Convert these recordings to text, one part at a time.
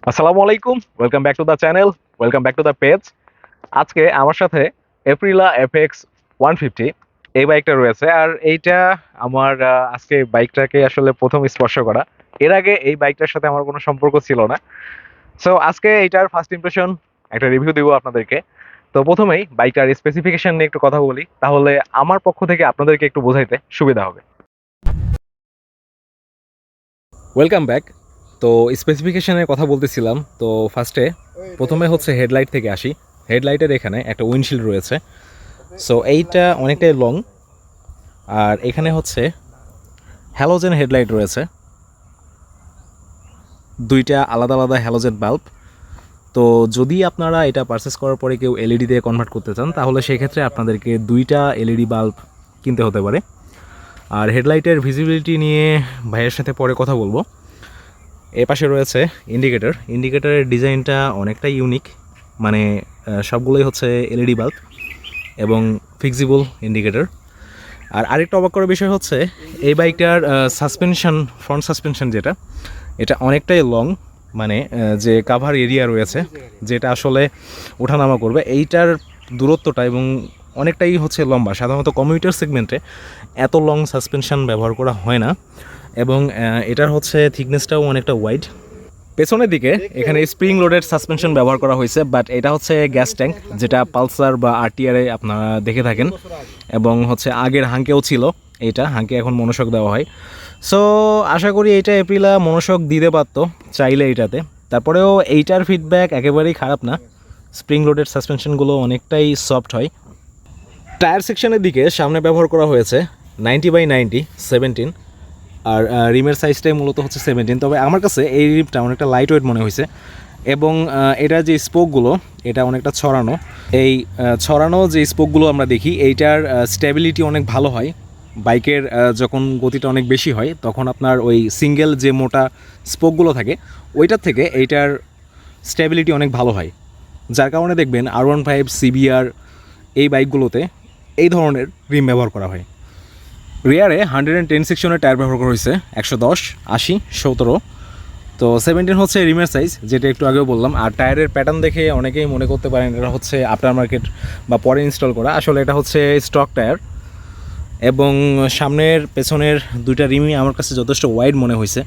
আসসালামু আলাইকুম, welcome back to the channel, welcome back to the page. আজকে আমার সাথে এপ্রিলা এফএক্স 150 এই বাইকটা রয়েছে। আর এইটা আমার আজকে বাইকটাকে আসলে প্রথম স্পর্শ করা। এর আগে এই বাইকটার সাথে আমার কোনো সম্পর্ক ছিল না। সো আজকে এইটার ফার্স্ট ইমপ্রেশন একটা রিভিউ দিব আপনাদেরকে। তো প্রথমেই বাইকটার স্পেসিফিকেশন নিয়ে একটু কথা বলি, তাহলে আমার পক্ষ থেকে আপনাদেরকে একটু বোঝাইতে সুবিধা হবে। Welcome back. তো স্পেসিফিকেশনের কথা বলতেছিলাম। তো ফার্স্টে প্রথমে হচ্ছে হেডলাইট থেকে আসি। হেডলাইটের এখানে একটা উইন্ডশিল্ড রয়েছে। সো এইটা অনেকটাই লং। আর এখানে হচ্ছে হ্যালোজেন হেডলাইট রয়েছে, দুইটা আলাদা আলাদা হ্যালোজেন বাল্ব। তো যদি আপনারা এটা পারচেস করার পরে কেউ এলইডি দিয়ে কনভার্ট করতে চান, তাহলে সেক্ষেত্রে আপনাদেরকে দুইটা এলইডি বাল্ব কিনতে হতে পারে। আর হেডলাইটের ভিজিবিলিটি নিয়ে ভাইয়ের সাথে পরে কথা বলবো। এ পাশে রয়েছে ইন্ডিকেটরের ডিজাইনটা অনেকটাই ইউনিক, মানে সবগুলোই হচ্ছে এলইডি বাল্ব এবং ফিক্সিবল ইন্ডিকেটর। আর আরেকটা অবাক করার বিষয় হচ্ছে এই বাইকটার সাসপেনশন, ফ্রন্ট সাসপেনশন যেটা, এটা অনেকটাই লং, মানে যে কাভার এরিয়া রয়েছে যেটা আসলে ওঠানামা করবে, এইটার দূরত্বটা এবং অনেকটাই হচ্ছে লম্বা। সাধারণত কমিউটার সেগমেন্টে এত লং সাসপেনশন ব্যবহার করা হয় না, এবং এটার হচ্ছে থিকনেসটাও অনেকটা ওয়াইড। পেছনের দিকে এখানে স্প্রিং লোডেড সাসপেনশন ব্যবহার করা হয়েছে, বাট এটা হচ্ছে গ্যাস ট্যাঙ্ক, যেটা পালসার বা আরটিআরে আপনারা দেখে থাকেন, এবং হচ্ছে আগের হাঙ্কেও ছিল। এইটা হাঙ্কে এখন মনোশক দেওয়া হয়। সো আশা করি এইটা এপ্রিলা মনোশক দিতে পারতো চাইলে এইটাতে। তারপরেও এইটার ফিডব্যাক একেবারেই খারাপ না, স্প্রিং লোডেড সাসপেনশনগুলো অনেকটাই সফট হয়। টায়ার সেকশনের দিকে সামনে ব্যবহার করা হয়েছে 90/90 17, আর রিমের সাইজটাই মূলত হচ্ছে 17। তবে আমার কাছে এই রিমটা অনেকটা লাইট ওয়েট মনে হয়েছে, এবং এটার যে স্পোকগুলো এটা অনেকটা ছড়ানো। এই ছড়ানো যে স্পোকগুলো আমরা দেখি, এইটার স্টেবিলিটি অনেক ভালো হয়। বাইকের যখন গতিটা অনেক বেশি হয়, তখন আপনার ওই সিঙ্গেল যে মোটা স্পোকগুলো থাকে ওইটার থেকে এইটার স্টেবিলিটি অনেক ভালো হয়, যার কারণে দেখবেন R15 CBR এই বাইকগুলোতে এই ধরনের রিম ব্যবহার করা হয়। রিয়ারে 110 সেকশনের টায়ার ব্যবহার করা হয়েছে, 110, 80, 17। তো 17 হচ্ছে রিমের সাইজ, যেটা একটু আগেও বললাম। আর টায়ারের প্যাটার্ন দেখে অনেকেই মনে করতে পারেন এটা হচ্ছে আফটার মার্কেট বা পরে ইনস্টল করা, আসলে এটা হচ্ছে স্টক টায়ার। এবং সামনের পেছনের দুইটা রিমই আমার কাছে যথেষ্ট ওয়াইড মনে হয়েছে।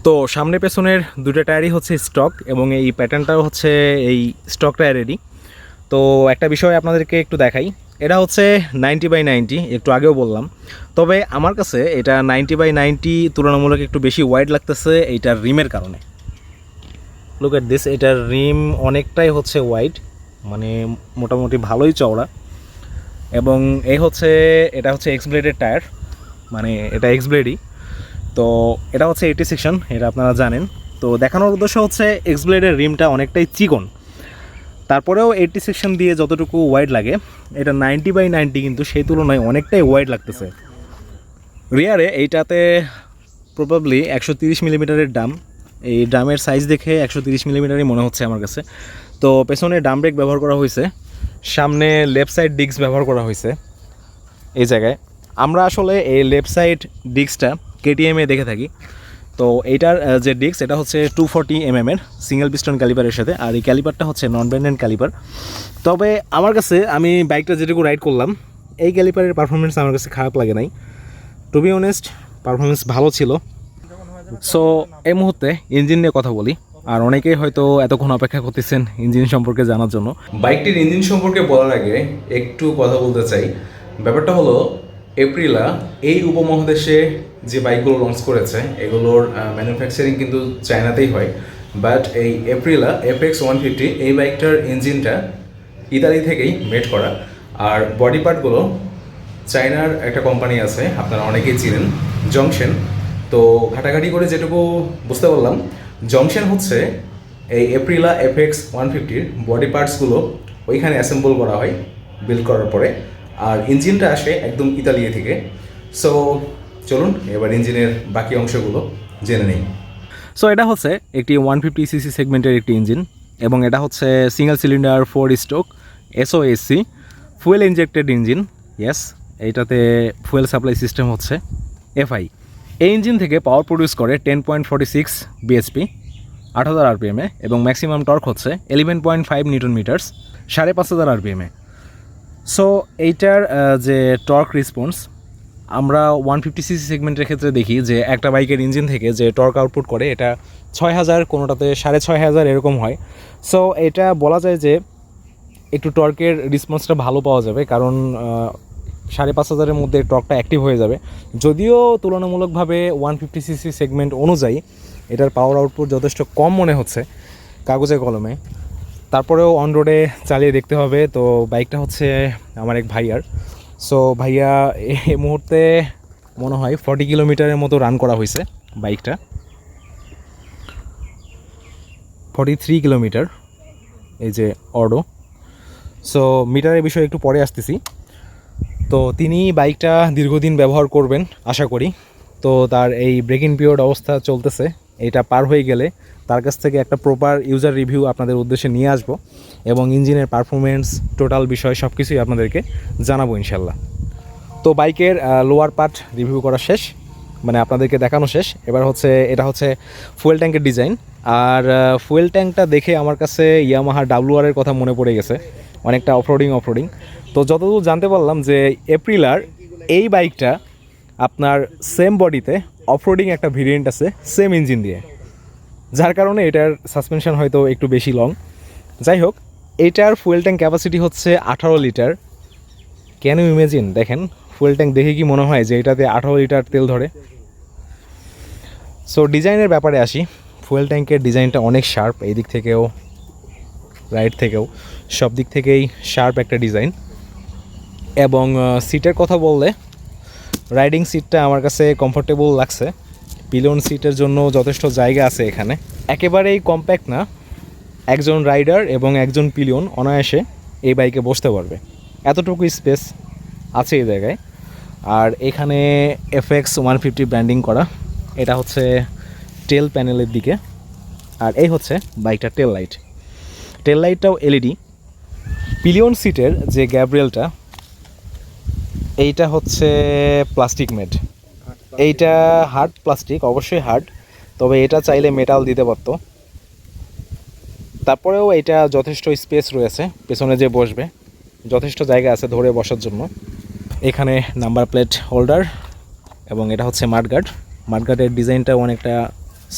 তো সামনে পেছনের দুইটা টায়ারই হচ্ছে স্টক, এবং এই প্যাটার্নটাও হচ্ছে এই স্টক টায়ারেরই। তো একটা বিষয় আপনাদেরকে একটু দেখাই, এটা হচ্ছে 90/90, একটু আগেও বললাম। তবে আমার কাছে এটা 90/90 তুলনামূলক একটু বেশি ওয়াইড লাগতেছে এইটার রিমের কারণে। লুক এট দিস, এটার রিম অনেকটাই হচ্ছে ওয়াইড, মানে মোটামুটি ভালোই চওড়া। এবং এটা হচ্ছে এক্সব্লেডের টায়ার, মানে এটা এক্সব্লেডই। তো এটা হচ্ছে 80 সেকশন, এটা আপনারা জানেন। তো দেখানোর উদ্দেশ্য হচ্ছে এক্সব্লেডের রিমটা অনেকটাই চিকন, তারপরেও 80 সেকশন দিয়ে যতটুকু ওয়াইড লাগে, এটা 90/90 কিন্তু সেই তুলনায় অনেকটাই ওয়াইড লাগতেছে। রিয়ারে এইটাতে প্রবাবলি 130 মিলিমিটারের ডাম, এই ড্রামের সাইজ দেখে 130 মিলিমিটারই মনে হচ্ছে আমার কাছে। তো পেছনে ডাম ব্রেক ব্যবহার করা হয়েছে, সামনে লেফট সাইড ডিস্ক ব্যবহার করা হয়েছে এই জায়গায়। আমরা আসলে এই লেফট সাইড ডিস্কটা কেটিএমে দেখে থাকি। তো এইটার যে ডিস্ক, এটা হচ্ছে 240 mm-এর সিঙ্গেল পিস্টন ক্যালিপারের সাথে, আর এই ক্যালিপারটা হচ্ছে নন ব্যান্ডেড ক্যালিপার। তবে আমার কাছে, আমি বাইকটা যেটুকু রাইড করলাম, এই ক্যালিপারের পারফরমেন্স আমার কাছে খারাপ লাগে নাই। টু বি অনেস্ট, পারফরমেন্স ভালো ছিল। সো এই মুহূর্তে ইঞ্জিন নিয়ে কথা বলি। আর অনেকেই হয়তো এতক্ষণ অপেক্ষা করতেছেন ইঞ্জিন সম্পর্কে জানার জন্য। বাইকটির ইঞ্জিন সম্পর্কে বলার আগে একটু কথা বলতে চাই। ব্যাপারটা হলো, এপ্রিলা এই উপমহাদেশে যে বাইকগুলো লঞ্চ করেছে, এগুলোর ম্যানুফ্যাকচারিং কিন্তু চায়নাতেই হয়। বাট এই এপ্রিলা এফএক্স 150 এই বাইকটার ইঞ্জিনটা ইতালি থেকেই মেড করা। আর বডি পার্টগুলো চায়নার একটা কোম্পানি আছে, আপনারা অনেকেই চিনেন, জংশন। তো ঘাটাঘাটি করে যেটুকু বুঝতে পারলাম, জংশন হচ্ছে এই এপ্রিলা এফএক্স 150-র বডি পার্টসগুলো ওইখানে অ্যাসেম্বল করা হয় বিল্ড করার পরে, আর ইঞ্জিনটা আসে একদম ইতালি থেকে। সো চলুন এবার ইঞ্জিনের বাকি অংশগুলো জেনে নিই। সো এটা হচ্ছে একটি 150cc সেগমেন্টের একটি ইঞ্জিন, এবং এটা হচ্ছে single cylinder 4 stroke SOSC fuel injected engine. Yes, এইটাতে ফুয়েল সাপ্লাই সিস্টেম হচ্ছে এফআই। এই ইঞ্জিন থেকে পাওয়ার প্রডিউস করে 10.46 bhp। 8000 আরপিএমে এবং ম্যাক্সিমাম টর্ক হচ্ছে 11.5 নিউটন মিটার্স 5500 আরপিএমে। সো এইটার যে টর্ক রেসপন্স আমরা 150cc সেগমেন্টের ক্ষেত্রে দেখি যে একটা বাইকের ইঞ্জিন থেকে যে টর্ক আউটপুট করে এটা 6000, কোনোটাতে 6500 এরকম হয়। সো এটা বলা যায় যে একটু টর্কের রেসপন্সটা ভালো পাওয়া যাবে, কারণ 5500 মধ্যে টর্কটা অ্যাক্টিভ হয়ে যাবে। যদিও তুলনামূলকভাবে 150cc সেগমেন্ট অনুযায়ী এটার পাওয়ার আউটপুট যথেষ্ট কম মনে হচ্ছে কাগজে কলমে, তারপরেও অন রোডে চালিয়ে দেখতে হবে। তো বাইকটা হচ্ছে আমার এক ভাইয়ার। সো ভাইয়া এই মুহূর্তে মনে হয় 40 কিলোমিটারের মতো রান করা হয়েছে বাইকটা, 43 কিলোমিটার এই যে অডো। সো মিটারের বিষয়ে একটু পরে আসতেছি। তো তিনি বাইকটা দীর্ঘদিন ব্যবহার করবেন আশা করি। তো তার এই ব্রেকিং পিরিয়ড অবস্থা চলতেছে, এটা পার হয়ে গেলে তার কাছ থেকে একটা প্রপার ইউজার রিভিউ আপনাদের উদ্দেশ্যে নিয়ে আসবো এবং ইঞ্জিনের পারফরমেন্স টোটাল বিষয় সব কিছুই আপনাদেরকে জানাবো ইনশাল্লাহ। তো বাইকের লোয়ার পার্ট রিভিউ করা শেষ, মানে আপনাদেরকে দেখানো শেষ। এবার হচ্ছে এটা হচ্ছে ফুয়েল ট্যাঙ্কের ডিজাইন। আর ফুয়েল ট্যাঙ্কটা দেখে আমার কাছে ইয়ামাহা WR-এর কথা মনে পড়ে গেছে, অনেকটা অফরোডিং। তো যতদূর জানতে পারলাম যে এপ্রিলার এই বাইকটা আপনার সেম বডিতে অফরোডিং একটা ভেরিয়েন্ট আছে সেম ইঞ্জিন দিয়ে, যার কারণে এটার সাসপেনশন হয়তো একটু বেশি লং। যাই হোক, এইটার ফুয়েল ট্যাঙ্ক ক্যাপাসিটি হচ্ছে 18 লিটার। Can you imagine? দেখেন ফুয়েল ট্যাঙ্ক দেখে কি মনে হয় যে এটাতে 18 লিটার তেল ধরে। সো ডিজাইনের ব্যাপারে আসি। ফুয়েল ট্যাঙ্কের ডিজাইনটা অনেক শার্প, এই দিক থেকেও রাইট থেকেও সব দিক থেকেই শার্প একটা ডিজাইন। এবং সিটের কথা বললে রাইডিং সিটটা আমার কাছে কমফোর্টেবল লাগছে। পিলিয়ন সিটের জন্য যথেষ্ট জায়গা আছে এখানে, একেবারেই কম্প্যাক্ট না। একজন রাইডার এবং একজন পিলিয়ন অনায়াসে এই বাইকে বসতে পারবে, এতটুকু স্পেস আছে এই জায়গায়। আর এখানে FX 150 ব্র্যান্ডিং করা, এটা হচ্ছে টেল প্যানেলের দিকে। আর এই হচ্ছে বাইকটার টেল লাইটটাও LED। পিলিয়ন সিটের যে গ্যাব্রিয়েলটা এইটা হচ্ছে প্লাস্টিক মেড, এইটা হার্ড প্লাস্টিক, অবশ্যই হার্ড, তবে এটা চাইলে মেটাল দিতে পারতো। তারপরেও এটা যথেষ্ট স্পেস রয়েছে, পেছনে যে বসবে যথেষ্ট জায়গা আছে ধরে বসার জন্য। এখানে নাম্বার প্লেট হোল্ডার এবং এটা হচ্ছে মাডগার্ডের ডিজাইনটা অনেকটা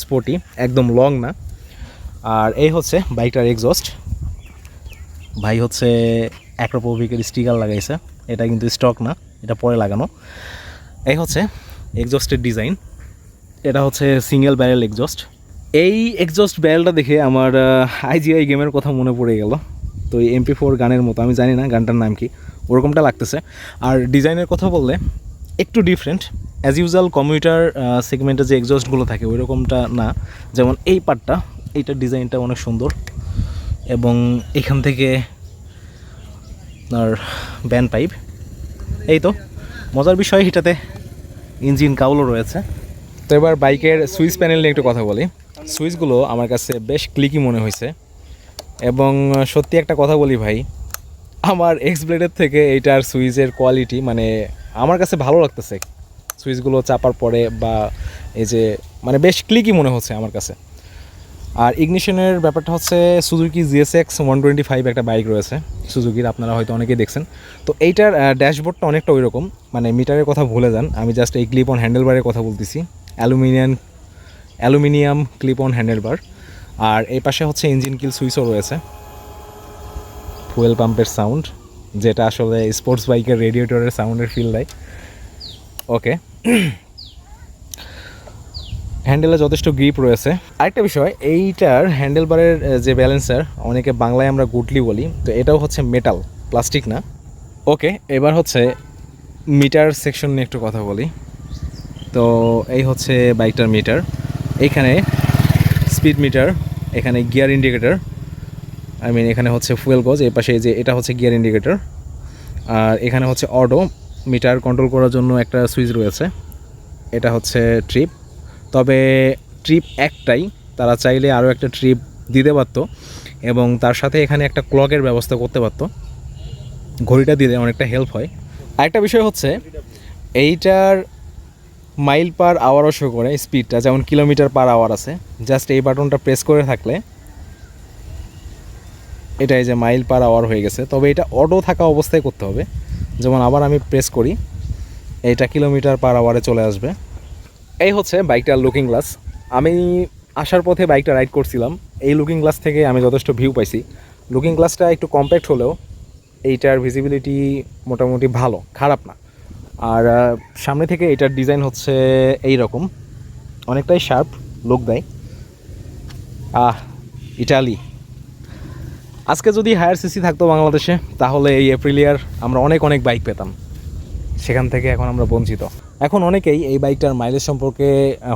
স্পোর্টি, একদম লং না। আর এই হচ্ছে বাইকটার এক্সস্ট। ভাই হচ্ছে অ্যাক্রোপোভিকের স্টিকার লাগাইছে, এটা কিন্তু স্টক না, এটা পরে লাগানো। এই হচ্ছে এক্সস্টের ডিজাইন, এটা হচ্ছে সিঙ্গেল ব্যারেল এক্সস্ট। এই এক্সস্ট ব্যারেলটা দেখে আমার IGI গেমের কথা মনে পড়ে গেল। তো এই MP4 গানের মতো, আমি জানি না গানটার নাম কি, ওরকমটা লাগতেছে। আর ডিজাইনের কথা বললে একটু ডিফারেন্ট, অ্যাজ ইউজুয়াল কমিউটার সেগমেন্টে যে এক্সস্টগুলো থাকে ওই রকমটা না। যেমন এই পার্টটা, এইটার ডিজাইনটা অনেক সুন্দর এবং এখান থেকে আর ব্যান্ড পাইপ। এই তো মজার বিষয়, এটাতে ইঞ্জিন কাউলও রয়েছে। তো এবার বাইকের সুইচ প্যানেল নিয়ে একটু কথা বলি। সুইচগুলো আমার কাছে বেশ ক্লিকি মনে হয়েছে এবং সত্যি একটা কথা বলি ভাই, আমার এক্স ব্লেডের থেকে এইটার সুইচের কোয়ালিটি মানে আমার কাছে ভালো লাগতেছে। সুইচগুলো চাপার পরে বা এই যে মানে বেশ ক্লিকি মনে হচ্ছে আমার কাছে। আর ইগনিশনের ব্যাপারটা হচ্ছে সুজুকি GSX 125 একটা বাইক রয়েছে সুজুকির, আপনারা হয়তো অনেকেই দেখছেন। তো এইটার ড্যাশবোর্ডটা অনেকটা ওই রকম, মানে মিটারের কথা ভুলে যান, আমি জাস্ট এই ক্লিপ অন হ্যান্ডেলবারের কথা বলতেছি, অ্যালুমিনিয়াম ক্লিপ অন হ্যান্ডেলবার। আর এই পাশে হচ্ছে ইঞ্জিন কিল সুইচও রয়েছে, ফুয়েল পাম্পের সাউন্ড, যেটা আসলে স্পোর্টস বাইকের রেডিয়েটরের সাউন্ডের ফিল দেয়। ওকে, হ্যান্ডেলে যথেষ্ট গ্রিপ রয়েছে। আরেকটা বিষয়, এইটার হ্যান্ডেলবারের যে ব্যালেন্সার, অনেকে বাংলায় আমরা গুটলি বলি, তো এটাও হচ্ছে মেটাল, প্লাস্টিক না। ওকে, এবার হচ্ছে মিটার সেকশন নিয়ে একটু কথা বলি। তো এই হচ্ছে বাইকটার মিটার, এইখানে স্পিড মিটার, এখানে গিয়ার ইন্ডিকেটর, এখানে হচ্ছে ফুয়েল গজ, এই পাশে যে এটা হচ্ছে গিয়ার ইন্ডিকেটর। আর এখানে হচ্ছে অডো, মিটার কন্ট্রোল করার জন্য একটা সুইচ রয়েছে। এটা হচ্ছে ট্রিপ, তবে ট্রিপ একটাই, তারা চাইলে আরও একটা ট্রিপ দিতে পারতো এবং তার সাথে এখানে একটা ক্লকের ব্যবস্থা করতে পারতো, ঘড়িটা দিলে অনেকটা হেল্প হয়। আরেকটা বিষয় হচ্ছে এইটার মাইল পার আওয়ারও শো করে স্পিডটা, যেমন কিলোমিটার পার আওয়ার আছে। জাস্ট এই বাটনটা প্রেস করে থাকলে এটা এই যে মাইল পার আওয়ার হয়ে গেছে। তবে এটা অটো থাকা অবস্থায় করতে হবে। যেমন আবার আমি প্রেস করি, এটা কিলোমিটার পার আওয়ারে চলে আসবে। এই হচ্ছে বাইকটার লুকিং গ্লাস। আমি আসার পথে বাইকটা রাইড করছিলাম, এই লুকিং গ্লাস থেকে আমি যথেষ্ট ভিউ পাইছি। লুকিং গ্লাসটা একটু কম্প্যাক্ট হলেও এইটার ভিজিবিলিটি মোটামুটি ভালো, খারাপ না। আর সামনে থেকে এটার ডিজাইন হচ্ছে এই রকম, অনেকটাই শার্প লুক দেয়। ইটালি। আজকে যদি হায়ার সিসি থাকতো বাংলাদেশে, তাহলে এই এপ্রিলিয়ার আমরা অনেক অনেক বাইক পেতাম। সেখান থেকে এখন আমরা বঞ্চিত। এখন অনেকেই এই বাইকটার মাইলেজ সম্পর্কে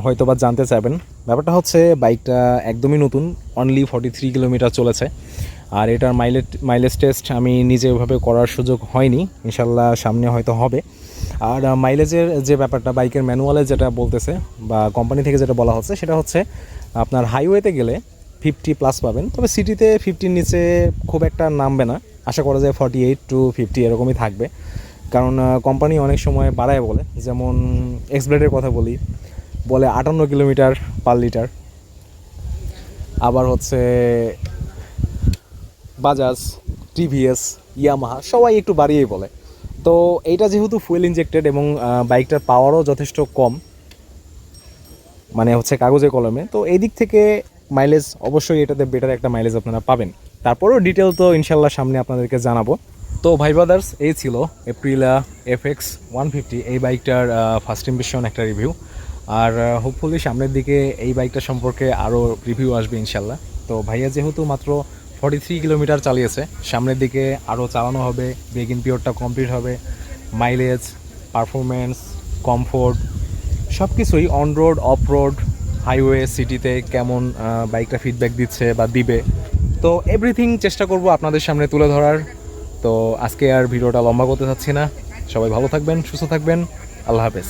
হয়তো বা জানতে চাইবেন। ব্যাপারটা হচ্ছে বাইকটা একদমই নতুন, অনলি 43 কিলোমিটার চলেছে। আর এটার মাইলেজ টেস্ট আমি নিজে ওইভাবে করার সুযোগ হয়নি, ইনশাল্লাহ সামনে হয়তো হবে। আর মাইলেজের যে ব্যাপারটা বাইকের ম্যানুয়ালে যেটা বলতেছে বা কোম্পানি থেকে যেটা বলা হচ্ছে, সেটা হচ্ছে আপনার হাইওয়েতে গেলে 50+ পাবেন, তবে সিটিতে 50-র নিচে খুব একটা নামবে না। আশা করা যায় 48 to 50 এরকমই থাকবে। কারণ কোম্পানি অনেক সময় বাড়ায় বলে, যেমন এক্সব্লেডের কথা বলে 58 কিলোমিটার পার লিটার। আবার হচ্ছে বাজাজ, টিভিএস, ইয়ামাহা সবাই একটু বাড়িয়েই বলে। তো এইটা যেহেতু ফুয়েল ইনজেক্টেড এবং বাইকটার পাওয়ারও যথেষ্ট কম, মানে হচ্ছে কাগজে কলমে, তো এই দিক থেকে মাইলেজ অবশ্যই এটাতে বেটার একটা মাইলেজ আপনারা পাবেন। তারপরেও ডিটেল তো ইনশাল্লাহ সামনে আপনাদেরকে জানাবো। তো ভাই ব্রাদার্স, এই ছিল এপ্রিলা এফএক্স 150 এই বাইকটার ফার্স্ট ইমপ্রেশন একটা রিভিউ। আর হোপফুলি সামনের দিকে এই বাইকটা সম্পর্কে আরও রিভিউ আসবে ইনশাল্লাহ। তো ভাইয়া যেহেতু মাত্র 43 কিলোমিটার চালিয়েছে, সামনের দিকে আরও চালানো হবে, ব্রেক ইন পিরিয়ডটা কমপ্লিট হবে, মাইলেজ, পারফরমেন্স, কমফোর্ট সব কিছুই on road, of road, highway, সিটিতে কেমন বাইকটা ফিডব্যাক দিচ্ছে বা দিবে, তো এভরিথিং চেষ্টা করব আপনাদের সামনে তুলে ধরার। তো আজকে আর ভিডিওটা লম্বা করতে চাচ্ছি না। সবাই ভালো থাকবেন, সুস্থ থাকবেন। আল্লাহ হাফেজ।